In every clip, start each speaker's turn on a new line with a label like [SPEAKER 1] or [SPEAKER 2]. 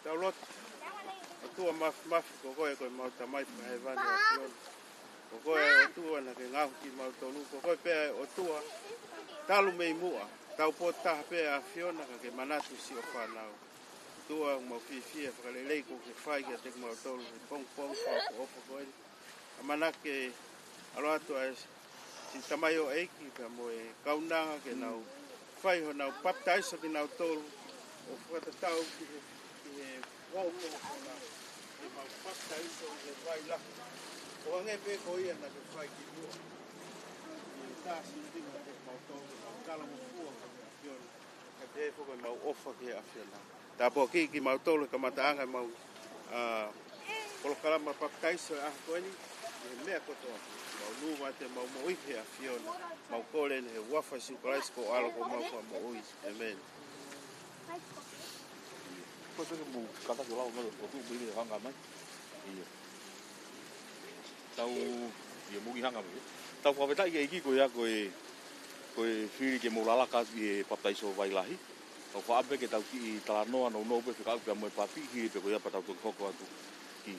[SPEAKER 1] taulot tua maf ko ko mau tamai pa hewan ko o tua na ke ngau ki mau tolu ko pe o tua talu mei mua tau pota pe a fiona ka ke manatu si o fanau tua mo fi fa le ko ke fai ke te mau tolu pong ko ko manake alo atu si tamayo eki ka mo e kaunanga ke nau fai ho nau baptize ke nau tolu o fata tau ki o na e mau baptize o e vai la o nge pe ko ia na ke fai ki mo e ta si ndi mo ke mau tolu kala mo fu o ka te fo ko mau ofa ke afiona ta po ki mau tolu ka mataanga mau polo kala ma baptize a ko ni mea koto mau luma te mau moi he a fiona mau kole he wafa si Christ ko alo ko mau fa moi amen
[SPEAKER 2] ko te mu kata ko lau no ko tu bi hanga mai iya tau ye mu hanga mai tau fa beta ye ki ko ya ko fili ke mo lala ka ye baptizo vai lahi tau fa abe ke tau ki tala no no pe ka ka mo papi ki pe ko ya pa tau ko atu ki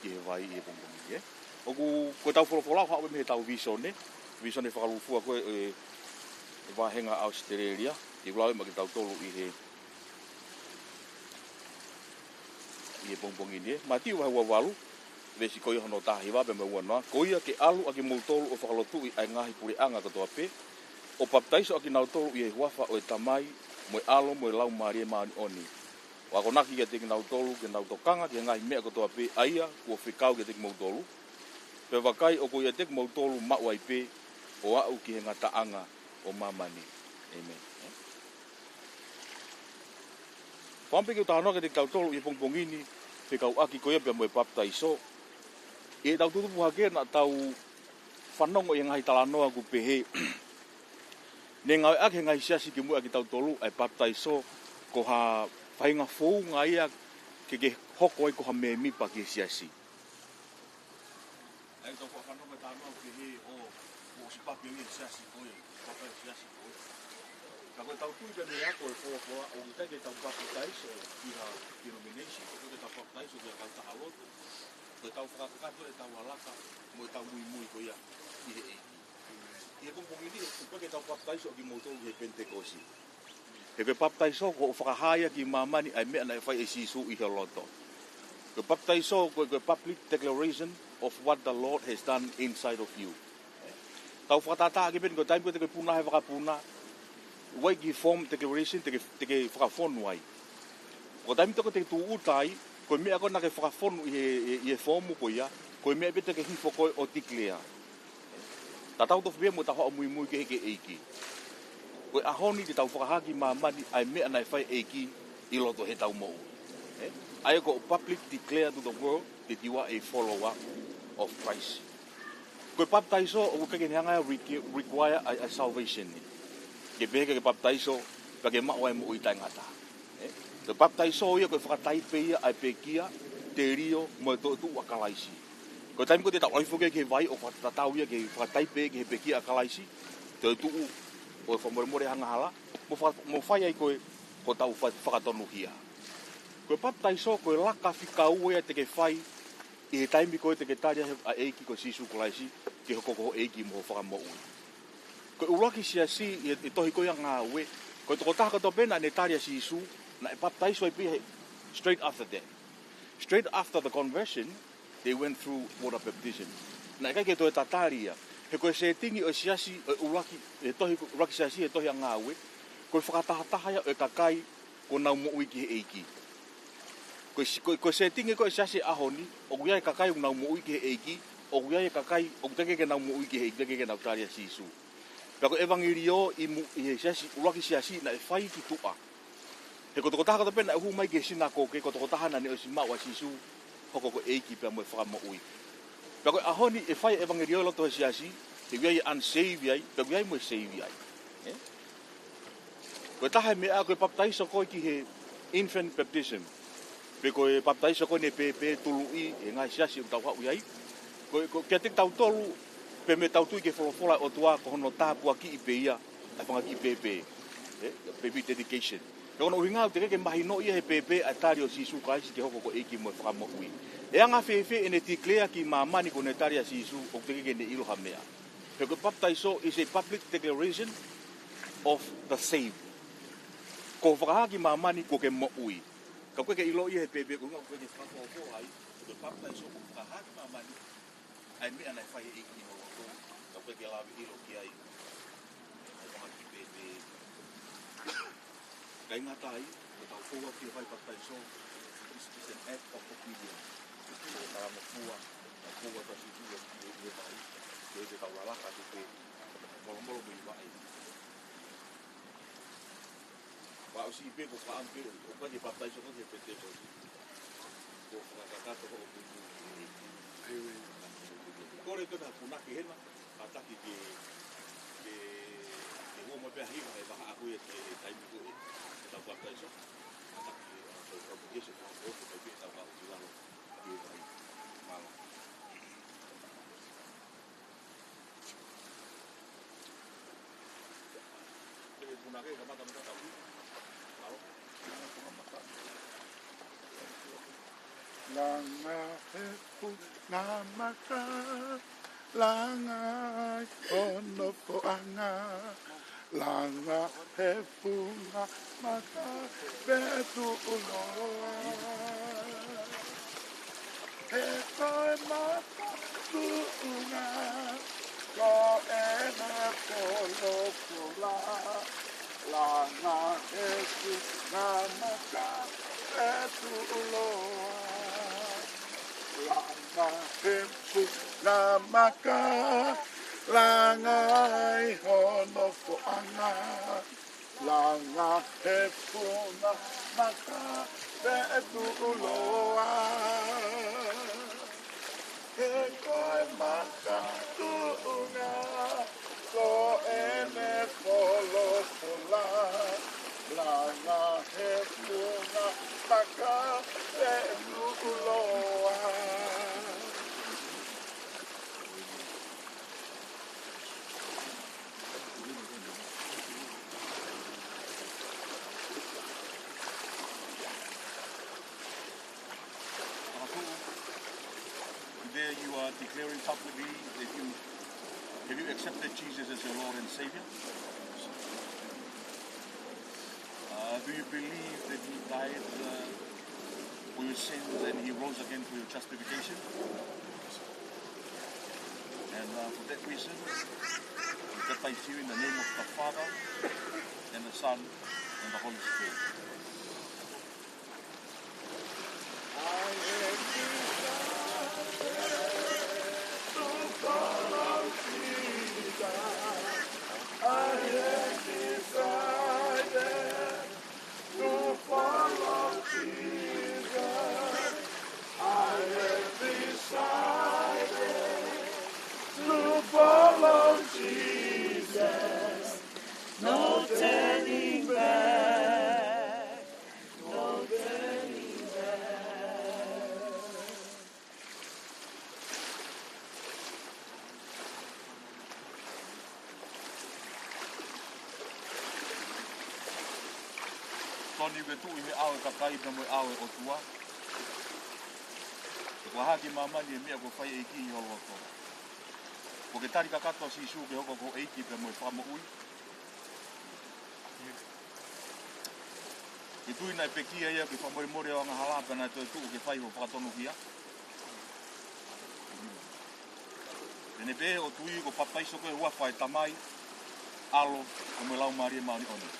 [SPEAKER 2] he vai e pom ye oku ko tau folo ha me tau visione whakalufu ko e wahenga Australia i wlau ma ki tau tolu i he pong ini mati wa walu vesi ko hono tahi wa be me wona ko ia ke alu aki mo tolu o whakalotu i ai ngahi puri anga ko toape o baptaiso aki nau tolu i wafa o tamai mo alo mo lau mari mani oni wa ko naki ke nau tolu ke nau tokanga ke ngahi me ko toape aia ko fikau ke mo tolu pe wakai o ko ia tek mau tolu ma wai pe o au ki he ngata anga o mamani amen pampe ki tano ke te tau tolu i pongpongini pe kau aki ko ia pe mo baptaiso e tau tutu puhake na tau whanongo i ngai talanoa ku pehe ne ngau ake ngai siasi ki mua ki tau tolu ai baptaiso ko ha whainga fou ngai ke hoko ai ko ha me mipa ki siasi ai tau whanongo talanoa ki he o si papi ni siasi ko e papi siasi ko e ka koe tau tui pene ako e fōa o ki kai ke tau baptaiso ki ha denomination ko ke tau baptaiso ki ha tau tahalotu ko tau whakakato e tau alaka mo e tau mui ko ia i he eiki. I he pongpong ini, ko ke tau baptaiso ki mo tolu he Pentecosi. He koe baptaiso ko o whakahaya ki mamani ai mea na e whai e sisu i he loto. Koe baptaiso ko e public declaration of what the Lord has done inside of you. Tau whakatata ki pen ko taim ko te koe puna he whakapuna wai ki form declaration te ke whakafonu ai. Ko taim ko te tu utai ko mea ko na ke whakafonu i he formu ko ia, ko mea bete ke hifo ko o tiklea. Ta tau tofu bea mo ta hoa mui ke heke eiki. Ko ahoni te tau whakahaki mamani ai mea na e whai eiki i loto he tau mou. Ai ko public declare to the world that you are a follower of Christ. Ko baptaiso o ke hanga require a salvation ni. Ke beke ke baptaiso ka ke mao ai mo i ngata. Te baptaiso ia koe whakatai peia ai pekia te rio mo e tu akalaisi. Ko taimi ko te tau aifuke ke vai o whatatau ia ke whakatai peia ke he pekia akalaisi, te tu o e whamoremore hangahala, mo whai ai koe ko tau whakatonu hia. Koe baptaiso koe laka whikau ia te ke whai i he taimi koe te ke taria a eiki ko sisu kolaisi ke hoko eiki mo whakamou. Koe uraki siasi i tohi koe ngā ue, koe toko taha kato pena ne taria sisu, na baptized straight after that. Straight after the conversion, they went through water baptism. Na kai ke to tataria, he ko se tingi o siasi o uraki e tohi uraki siasi e tohi ngawe, ko whakatahataha e kakai ko nau mo wiki eiki. Ko se tingi ko siasi ahoni, o guia e kakai nau mo wiki eiki, o guia e kakai o teke ke nau mo wiki eiki ke nau taria sisu. Kako evangelio i siasi uraki siasi na e fai ki tua. He ko toko taha kato pena e hu mai ke sina ko ke ko toko taha na ne o si maua sisu hoko ko eiki pia mo e whakama ui. Pia koe ahoni e whai evangelio loto he siasi, te wiai unsaved ai, pia wiai mo e saved ai. Koe taha mea koe baptaiso koe ki he infant baptism. Pia koe baptaiso koe ne pepe tulu i e ngai siasi o tau hau iai. Koe kia te tau tolu, pe me tau tui ke wholofola o tua ko hono tāpua ki i pe ia, ai whanga ki i pepe. baby dedication. Kono uhinga te ke mahino ia he pepe atari o sisu kai si ke hoko ko iki mo framo ui. E anga fefe ene tiklea ki mamani ko netaria sisu o te ke ne ilo hamea. Peko baptaiso is a public declaration of the same. Ko whakaha ki mamani ko ke mo ui. Ka koe ke ilo ia he pepe ko ngau koe ke whakao ko ai. Ko baptaiso ko whakaha ki mamani. Ai mea nai whai iki mo wako. Ka koe ke lawi ilo ki ai. Ai waka ki pepe. Kai ngatai, ko tau koa ki vai baptaiso. This is an act of obedience. Ko tarama kua, na koa ta si tua ki e vai. Ko te tau lalaka ki te molo mo i vai. Wa o si pe ko pa ampe o ka ki baptaiso ko ke pete ko. Ko whakakato ko o kutu. Kore tona punaki hena, ataki ke huo mo pe hiva e baha aku e taimi ko e tau baptaiso. Ataki o propagation o ko pe pe tau ka uti lalo ki e vai. Malo. Ke punaki ka mata mata tau. Malo.
[SPEAKER 3] Langa e punamaka langa ono poanga langa e punamaka betu unoa e koe mata tuunga ko ena polo pula langa e punamaka betu unoa langa hempu na maka langai hono poanga langa hempu na maka betu uloa e koe maka tuunga ko ene polo pula langa hempu na maka betu uloa.
[SPEAKER 2] Today you are declaring publicly that have you accepted Jesus as your Lord and Savior? Do you believe that He died for your sins and He rose again for your justification? And for that reason, we baptize you in the name of the Father and the Son and the Holy Spirit.
[SPEAKER 3] Follow Jesus, no turning back, no turning back.
[SPEAKER 2] Tony ke tu me awe kakai na mo awe o tua. Ko haki mama ni me ko fai iki i holo ko. Ko ke tari kakato si su ke hoko ko iki pe mo fa mo ui. Ke tu ina pekia ia ke fa mo mo o nga hala pa na to tu ke fai ho fa tonu kia. Ene be o tui ko papaiso ko wa fai tamai alo ko me lau mari mani oni.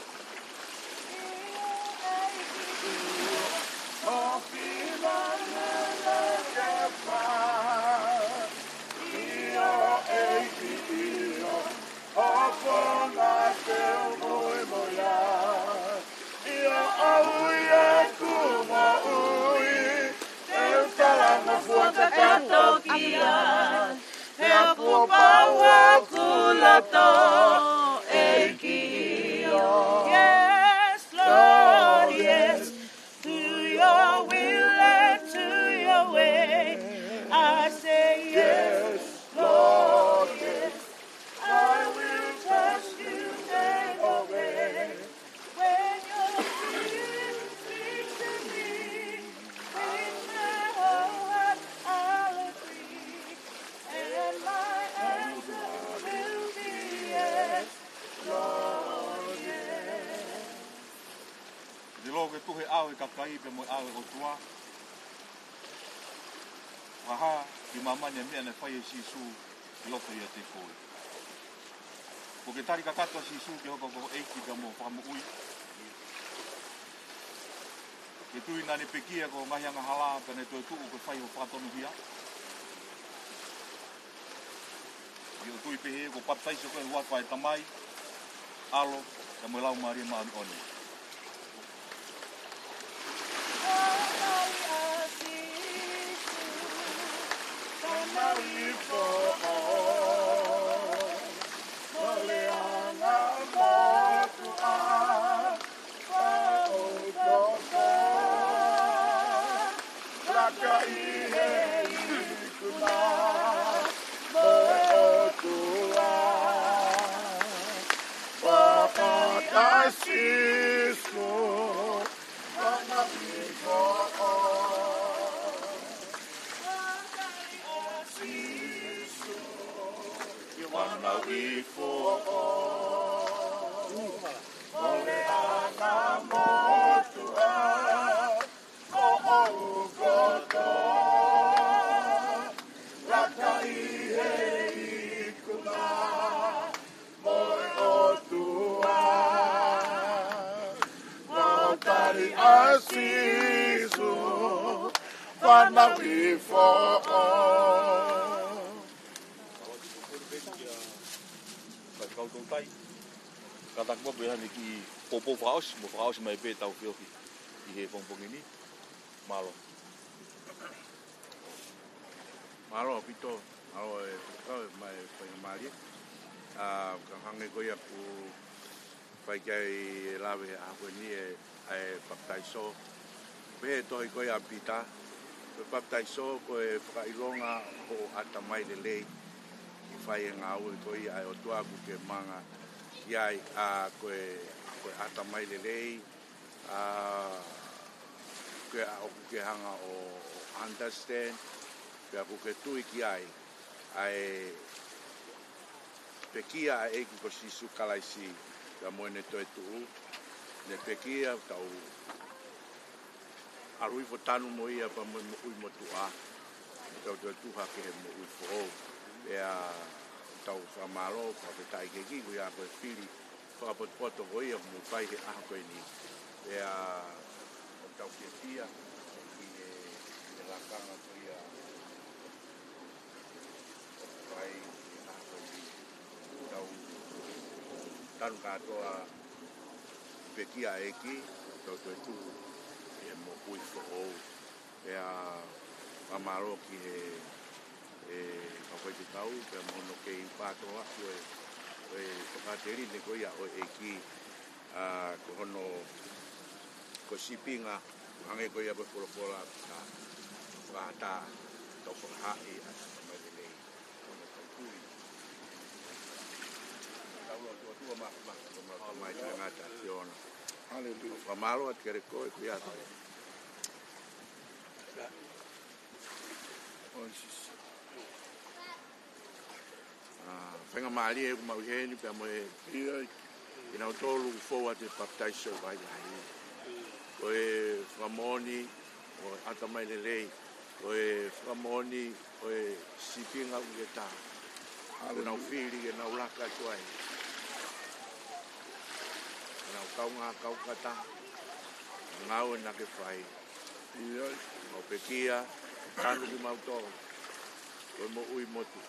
[SPEAKER 4] Yes, Lord, yes, to your will and to
[SPEAKER 2] lo ke tuhe au ka kai pe mo au o tua. Aha, ki mama ne me ne fai si su lo to ia te koi. Ko ke tari ka kato si su ke hoko ko eiki ka mo fa mo ui. Ke tui nani pekia ko ngahi anga hala ka ne toi tuu ko fai ho whakatonu hia. Ki o tui pehe ko patai so koe hua kai tamai, alo, ka mo lau maria maami oni. Katak mo behan iki popo fraus, mo fraus mai pe tau fioki. I he pompong ini malo.
[SPEAKER 4] Malo pito, malo kau mai pengemali. Kahang ko ya ku pai kai lave aku ni baptaiso. Be to ko ya pita. Baptaiso ko ilonga o atamai lele. Fai ngau ko ya o tua ku ke manga. Iai koe atamai lelei koe au ke hanga o understand koe aku ke tui ki ai pekia a eki ko sisu kalaisi ka moene toe tuu ne pekia tau arui fo tanu mo ia pa mo ui mo tua tau toe tuha ke he mo ui fo ea tau whamaro, whapetai ke ki, kui a koe whiri, whapotopoto hoi a mu whai he aha koe ni. Ea, tau ke tia, ki e lakanga koe a whai he aha koe ni. Tau, tanu katoa pekia eki, tau toi tu, e mo kui whao. Ea, whamaro ki he koe tau pe mono ke patoa e whakateri ne koe a o e ki ko hono ko sipinga hange koe a koe wholofola ka whata tau whakahai a mai lelei kono tau tui tau lo tua maka mai kai ngata te ona whamaro at kere koe koe ato Whenga maari e kumau heni pia mo e ina o tolu fōa te baptaiso vai hai. Ko e whamoni o atamai lelei. Ko e whamoni o e sipinga uke tā. Ko nau whiri ke nau laka tuai. Ko nau kaunga kaukata. Ngau e nake whai. Mau pekia, tanu ki mau tō. Ko e mo ui motu.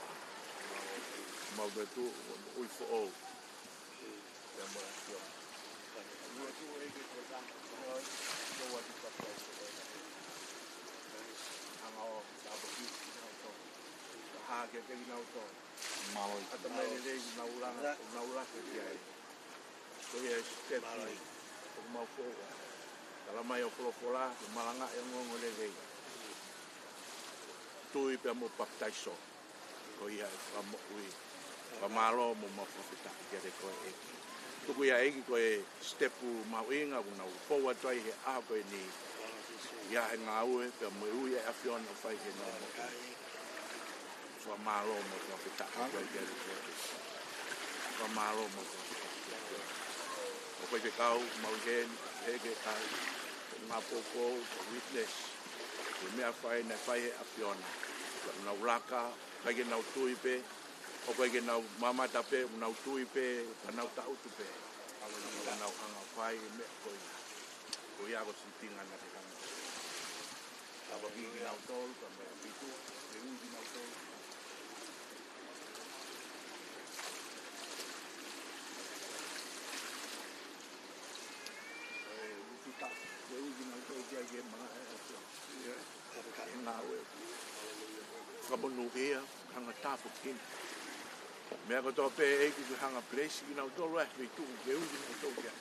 [SPEAKER 4] Mau betu ui fo ya mo yo no tu e ke ta no wa ti pa anga o ta bo ki to ha ke te na to mau ata mai le na ula ke ai ko ye step ko mau fo kala mai o fola malanga e ngongo le le tu i pe mo baptaiso ko ia mo ui Pamalo mo mafopita kere koe eki. Tuku ia eki koe stepu mauinga kuna upowa toi he aha koe ni ia he ngā ue pia mo ui e awhiona whai he nā mo. Pamalo mo mafopita koe kere koe. Pamalo mo mafopita kere koe. O koe te kau, mau hen, hege kai, ngā pōpō, witness, e mea whae na whae he apiona. Nau laka, kai ke nau tui pe, o koe ke nau mamata pe, nau tui pe, ka nau tautu pe. Ka nau hanga whae, mea koe. Koe ako si tinga na te hanga. Ka waki ki nau tolu, ka mea pitu, e ui ki nau tolu. Kabonu ia hanga tapu kin. Mea ko tō pē e ki hanga place ki nau tōru e tu ke uji nau tōru kia.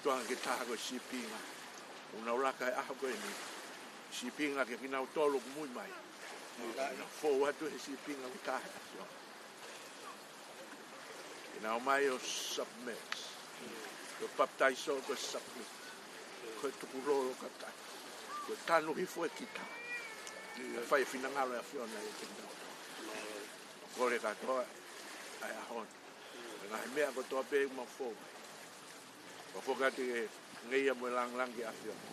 [SPEAKER 4] Tuanga ke taha koe sipinga. Unau laka e aha koe ni. Sipinga ke ki nau tōru ku mui mai. Ina fōu atu he sipinga ku taha. Ina o mai o submits. Ko baptaiso ko submits. Ko tukuroro kata. Ko tanu hifo e kita. Whai whinangaro e whiona e te ndau. Kore katoa ai ahon. Ngā he mea ko toa pēk ma fōu. Ko whokati e ngeia mo lang ki a whiona.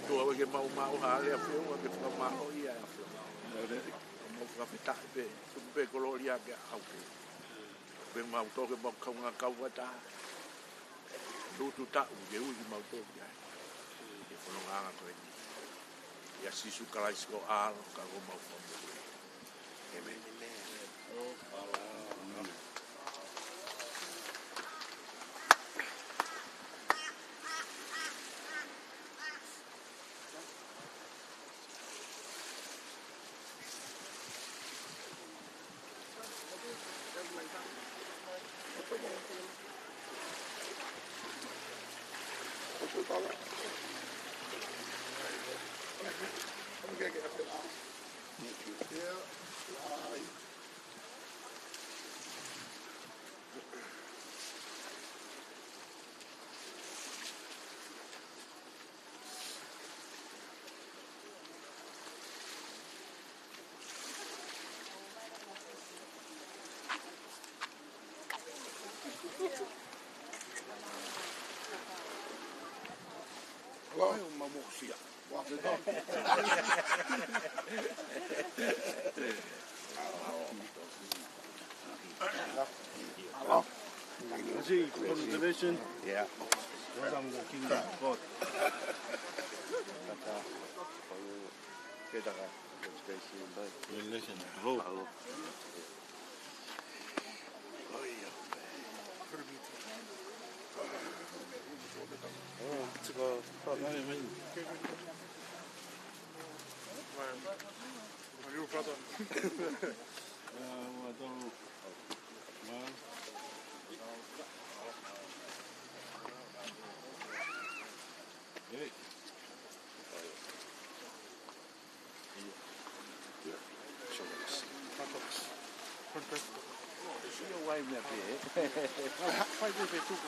[SPEAKER 4] Tua wake mau hale a whiona ke whakamao ia a whiona. Mo whakawhitai pē. Tuku pē kolori a ke a hauke. Pēk mau toke mau kaunga kauwata. Lutu tau ke ui mau toke ai. Ke whanonganga koe ni. Ia sisu kalaisko alo ka go mau fomo. Amen.
[SPEAKER 5] Wow, mamosia. Wat is dat? Hallo.
[SPEAKER 6] See, from the division,
[SPEAKER 5] Ja.
[SPEAKER 6] from the kingdom of God. Religion, hope.
[SPEAKER 1] Your brother.
[SPEAKER 5] Zie je waar je mee bent?